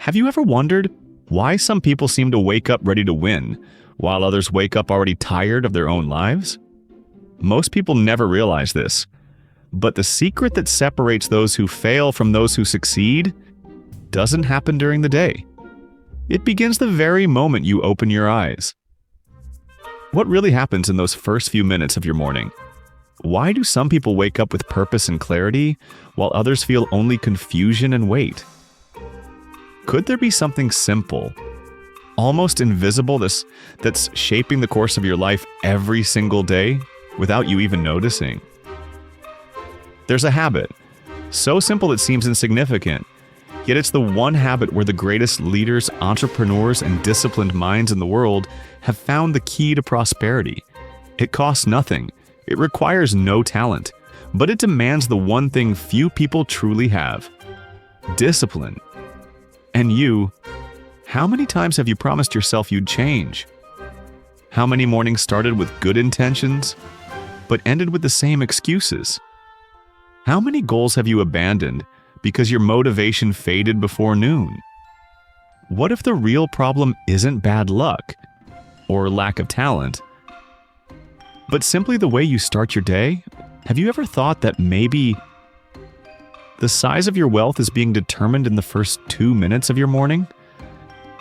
Have you ever wondered why some people seem to wake up ready to win, while others wake up already tired of their own lives? Most people never realize this, but the secret that separates those who fail from those who succeed doesn't happen during the day. It begins the very moment you open your eyes. What really happens in those first few minutes of your morning? Why do some people wake up with purpose and clarity, while others feel only confusion and weight? Could there be something simple, almost invisible, that's shaping the course of your life every single day without you even noticing? There's a habit, so simple it seems insignificant, yet it's the one habit where the greatest leaders, entrepreneurs, and disciplined minds in the world have found the key to prosperity. It costs nothing, it requires no talent, but it demands the one thing few people truly have: discipline. And you, how many times have you promised yourself you'd change? How many mornings started with good intentions, but ended with the same excuses? How many goals have you abandoned because your motivation faded before noon? What if the real problem isn't bad luck or lack of talent, but simply the way you start your day? Have you ever thought that maybe the size of your wealth is being determined in the first 2 minutes of your morning?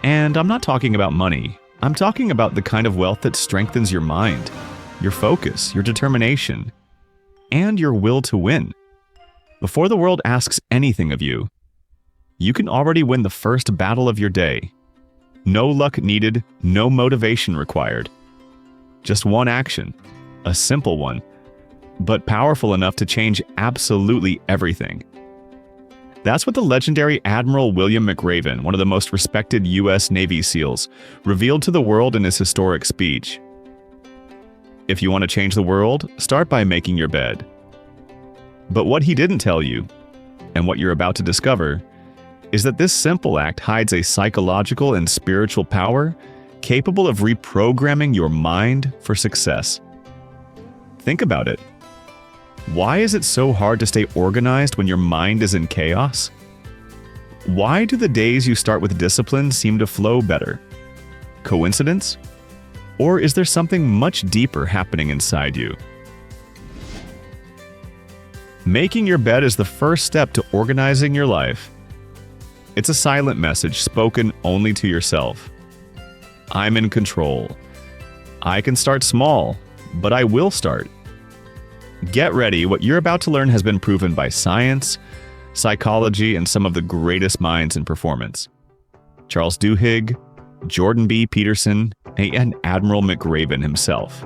And I'm not talking about money. I'm talking about the kind of wealth that strengthens your mind, your focus, your determination, and your will to win. Before the world asks anything of you, you can already win the first battle of your day. No luck needed, no motivation required. Just one action, a simple one, but powerful enough to change absolutely everything. That's what the legendary Admiral William McRaven, one of the most respected U.S. Navy SEALs, revealed to the world in his historic speech. If you want to change the world, start by making your bed. But what he didn't tell you, and what you're about to discover, is that this simple act hides a psychological and spiritual power capable of reprogramming your mind for success. Think about it. Why is it so hard to stay organized when your mind is in chaos? Why do the days you start with discipline seem to flow better? Coincidence? Or is there something much deeper happening inside you? Making your bed is the first step to organizing your life. It's a silent message spoken only to yourself. I'm in control. I can start small, but I will start. Get ready, what you're about to learn has been proven by science, psychology, and some of the greatest minds in performance. Charles Duhigg, Jordan B. Peterson, and Admiral McRaven himself.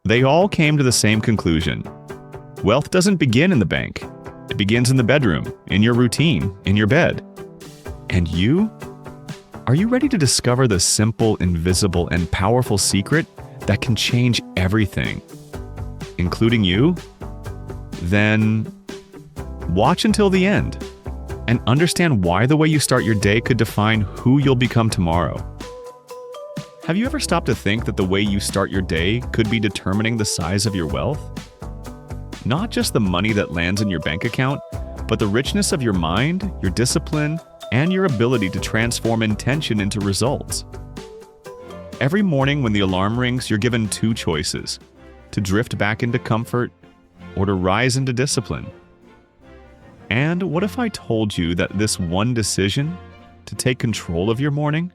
They all came to the same conclusion. Wealth doesn't begin in the bank. It begins in the bedroom, in your routine, in your bed. And you? Are you ready to discover the simple, invisible, and powerful secret that can change everything, including you? Then watch until the end and understand why the way you start your day could define who you'll become tomorrow. Have you ever stopped to think that the way you start your day could be determining the size of your wealth? Not just the money that lands in your bank account, but the richness of your mind, your discipline, and your ability to transform intention into results. Every morning when the alarm rings, you're given two choices: to drift back into comfort or to rise into discipline. And what if I told you that this one decision, to take control of your morning,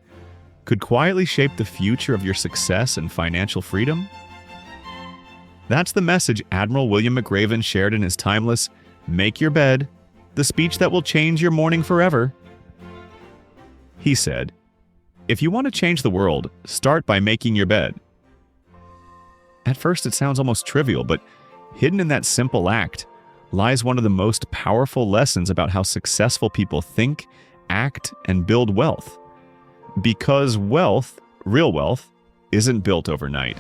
could quietly shape the future of your success and financial freedom? That's the message Admiral William McRaven shared in his timeless "Make Your Bed," the speech that will change your morning forever. He said, "If you want to change the world, start by making your bed." At first it sounds almost trivial, but hidden in that simple act lies one of the most powerful lessons about how successful people think, act, and build wealth. Because wealth, real wealth, isn't built overnight.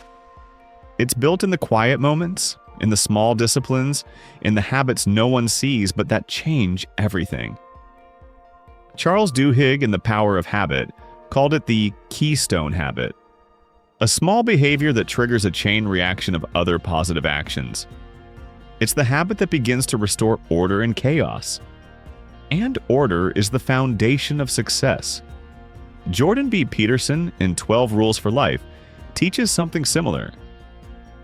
It's built in the quiet moments, in the small disciplines, in the habits no one sees but that change everything. Charles Duhigg, in The Power of Habit, called it the keystone habit, a small behavior that triggers a chain reaction of other positive actions. It's the habit that begins to restore order in chaos. And order is the foundation of success. Jordan B. Peterson, in 12 Rules for Life, teaches something similar.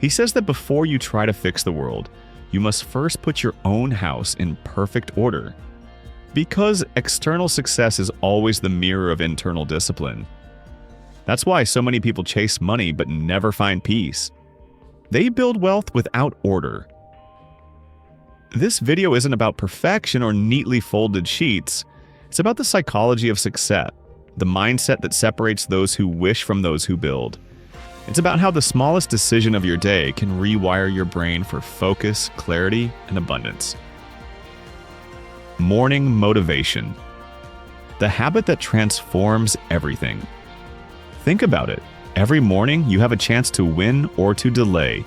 He says that before you try to fix the world, you must first put your own house in perfect order. Because external success is always the mirror of internal discipline. That's why so many people chase money but never find peace. They build wealth without order. This video isn't about perfection or neatly folded sheets. It's about the psychology of success, the mindset that separates those who wish from those who build. It's about how the smallest decision of your day can rewire your brain for focus, clarity, and abundance. Morning motivation. The habit that transforms everything. Think about it. Every morning, you have a chance to win or to delay.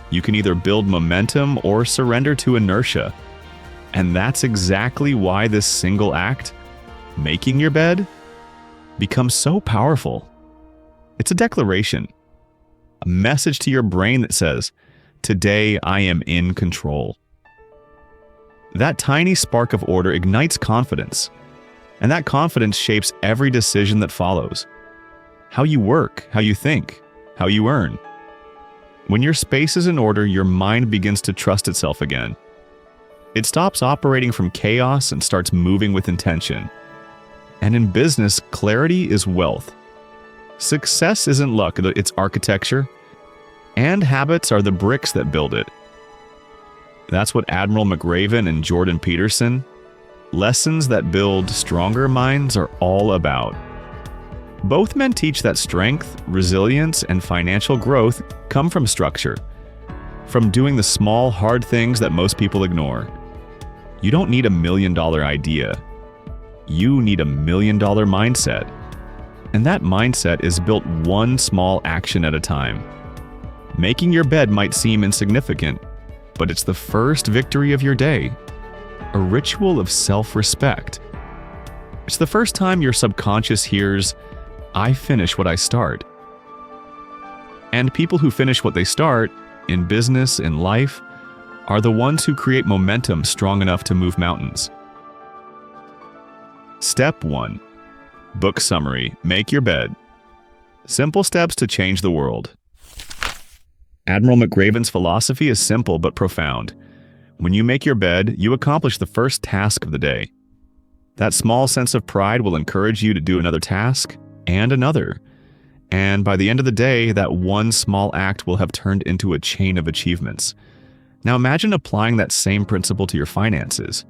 You can either build momentum or surrender to inertia. And that's exactly why this single act, making your bed, becomes so powerful. It's a declaration, a message to your brain that says, "Today I am in control." That tiny spark of order ignites confidence, and that confidence shapes every decision that follows. How you work, how you think, how you earn. When your space is in order, your mind begins to trust itself again. It stops operating from chaos and starts moving with intention. And in business, clarity is wealth. Success isn't luck, it's architecture. And habits are the bricks that build it. That's what Admiral McRaven and Jordan Peterson, lessons that build stronger minds, are all about. Both men teach that strength, resilience, and financial growth come from structure, from doing the small, hard things that most people ignore. You don't need $1 million idea. You need $1 million mindset. And that mindset is built one small action at a time. Making your bed might seem insignificant, but it's the first victory of your day, a ritual of self-respect. It's the first time your subconscious hears, "I finish what I start." And people who finish what they start, in business, in life, are the ones who create momentum strong enough to move mountains. Step 1. Book summary. Make your bed. Simple steps to change the world. Admiral McRaven's philosophy is simple but profound. When you make your bed, you accomplish the first task of the day. That small sense of pride will encourage you to do another task and another. And by the end of the day, that one small act will have turned into a chain of achievements. Now imagine applying that same principle to your finances.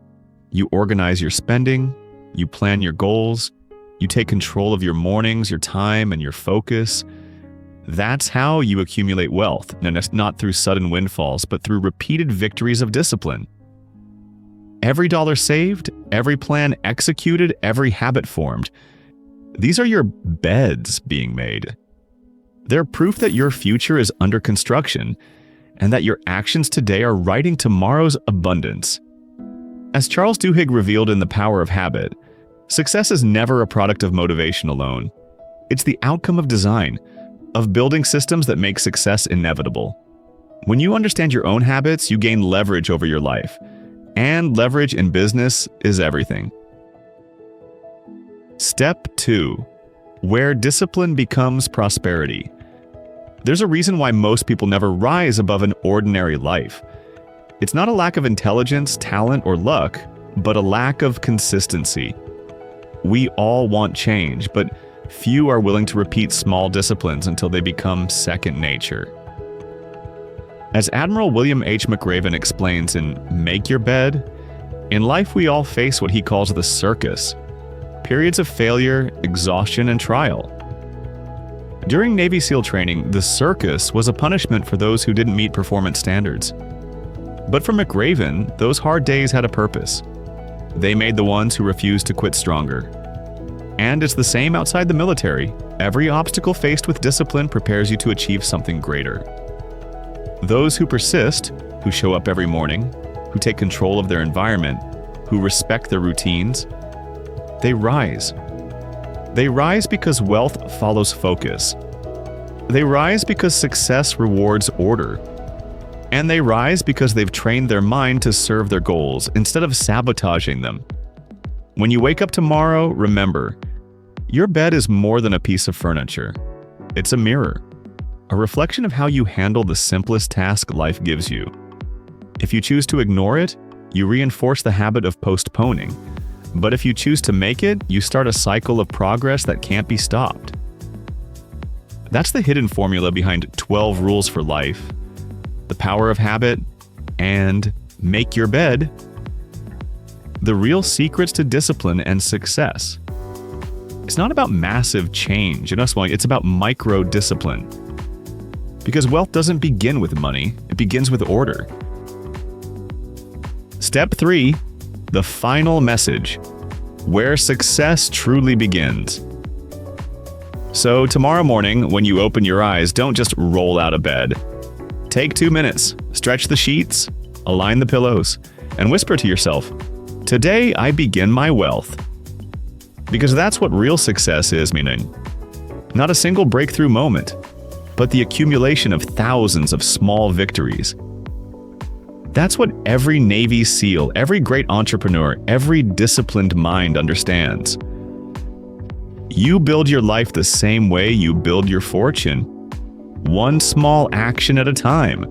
You organize your spending, you plan your goals, you take control of your mornings, your time, and your focus. That's how you accumulate wealth, and it's not through sudden windfalls, but through repeated victories of discipline. Every dollar saved, every plan executed, every habit formed. These are your beds being made. They're proof that your future is under construction and that your actions today are writing tomorrow's abundance. As Charles Duhigg revealed in The Power of Habit, success is never a product of motivation alone. It's the outcome of design, of building systems that make success inevitable. When you understand your own habits, you gain leverage over your life. And leverage in business is everything. Step 2. Where discipline becomes prosperity. There's a reason why most people never rise above an ordinary life. It's not a lack of intelligence, talent, or luck, but a lack of consistency. We all want change, but few are willing to repeat small disciplines until they become second nature. As Admiral William McRaven explains in Make Your Bed, in life we all face what he calls the circus, periods of failure, exhaustion, and trial. During Navy SEAL training, the circus was a punishment for those who didn't meet performance standards. But for McRaven, those hard days had a purpose. They made the ones who refused to quit stronger. And it's the same outside the military. Every obstacle faced with discipline prepares you to achieve something greater. Those who persist, who show up every morning, who take control of their environment, who respect their routines, they rise. They rise because wealth follows focus. They rise because success rewards order. And they rise because they've trained their mind to serve their goals instead of sabotaging them. When you wake up tomorrow, remember, your bed is more than a piece of furniture. It's a mirror, a reflection of how you handle the simplest task life gives you. If you choose to ignore it, you reinforce the habit of postponing. But if you choose to make it, you start a cycle of progress that can't be stopped. That's the hidden formula behind 12 rules for life, the power of habit, and make your bed. The real secrets to discipline and success. It's not about massive change, it's about micro-discipline. Because wealth doesn't begin with money, it begins with order. Step 3, the final message, where success truly begins. So tomorrow morning, when you open your eyes, don't just roll out of bed. Take 2 minutes, stretch the sheets, align the pillows, and whisper to yourself, "Today I begin my wealth." Because that's what real success is, meaning not a single breakthrough moment, but the accumulation of thousands of small victories. That's what every Navy SEAL, every great entrepreneur, every disciplined mind understands. You build your life the same way you build your fortune, one small action at a time.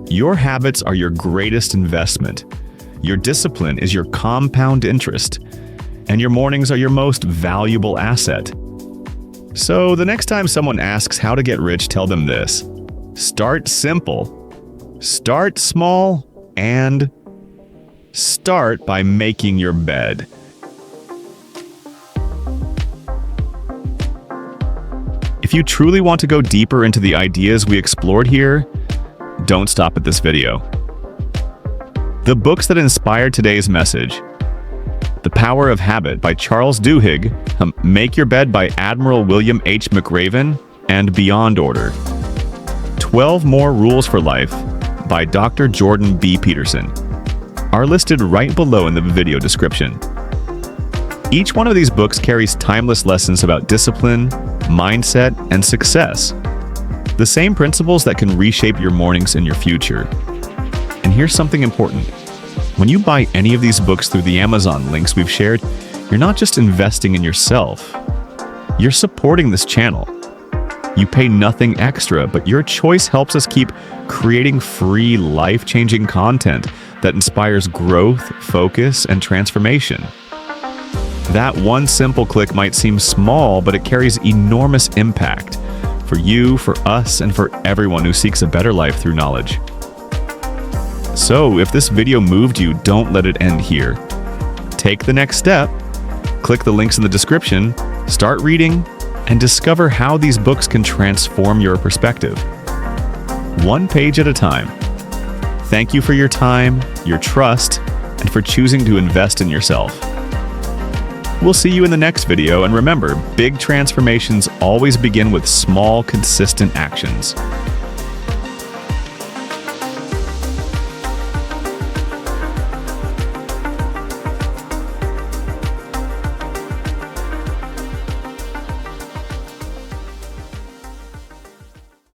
Your habits are your greatest investment. Your discipline is your compound interest, and your mornings are your most valuable asset. So the next time someone asks how to get rich, tell them this: start simple, start small, and start by making your bed. If you truly want to go deeper into the ideas we explored here, don't stop at this video. The books that inspired today's message: The Power of Habit by Charles Duhigg, Make Your Bed by Admiral William McRaven, and Beyond Order. 12 More Rules for Life by Dr. Jordan B. Peterson are listed right below in the video description. Each one of these books carries timeless lessons about discipline, mindset, and success. The same principles that can reshape your mornings and your future. And here's something important. When you buy any of these books through the Amazon links we've shared, you're not just investing in yourself. You're supporting this channel. You pay nothing extra, but your choice helps us keep creating free, life-changing content that inspires growth, focus, and transformation. That one simple click might seem small, but it carries enormous impact for you, for us, and for everyone who seeks a better life through knowledge. So, if this video moved you, don't let it end here. Take the next step, click the links in the description, start reading, and discover how these books can transform your perspective. One page at a time. Thank you for your time, your trust, and for choosing to invest in yourself. We'll see you in the next video, and remember, big transformations always begin with small, consistent actions.